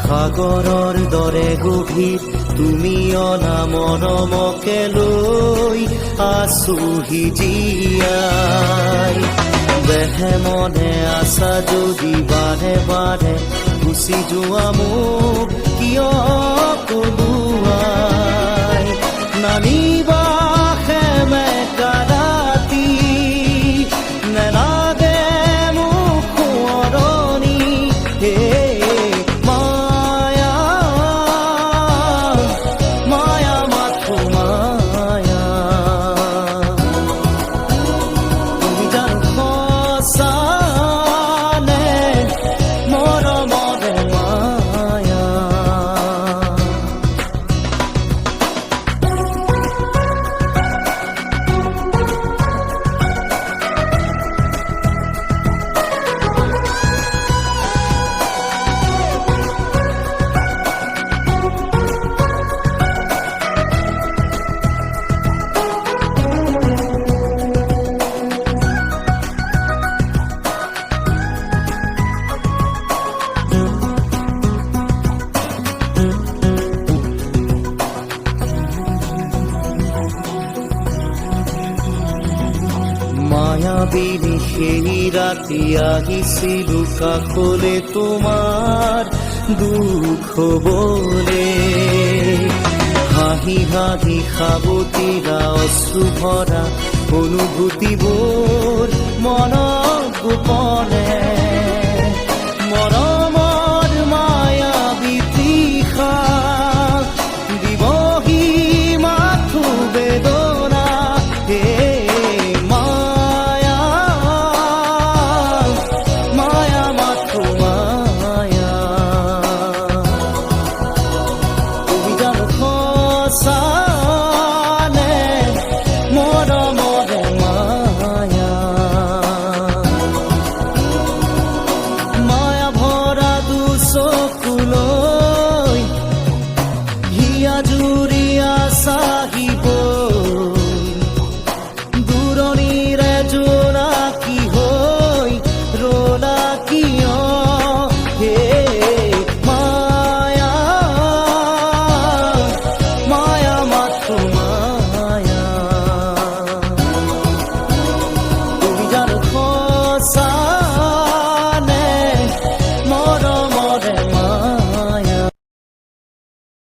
সাগৰৰ দৰে গভীৰ তুমি অনা মনমকে লৈ আছোহি জীয়াই দেহে মনে আছা যদি বাৰে বাৰে গুচি যোৱা মোক কিয় কলোৱাই নানিবা সেমেকা ৰাতি নেলাগে মোক সোঁৱৰণি হে মায়া মায়া মাথো মায়া তুমি জানো সঁচানে মৰমৰে মায়া মায়াবিনী সেই ৰাতি আহিছিলো কাষলে তোমাৰ দুখ হবলে হাঁহি হাঁহি সাবতিৰা অশ্ৰু ভৰা অনুভূতিবোৰ মনত গোপনে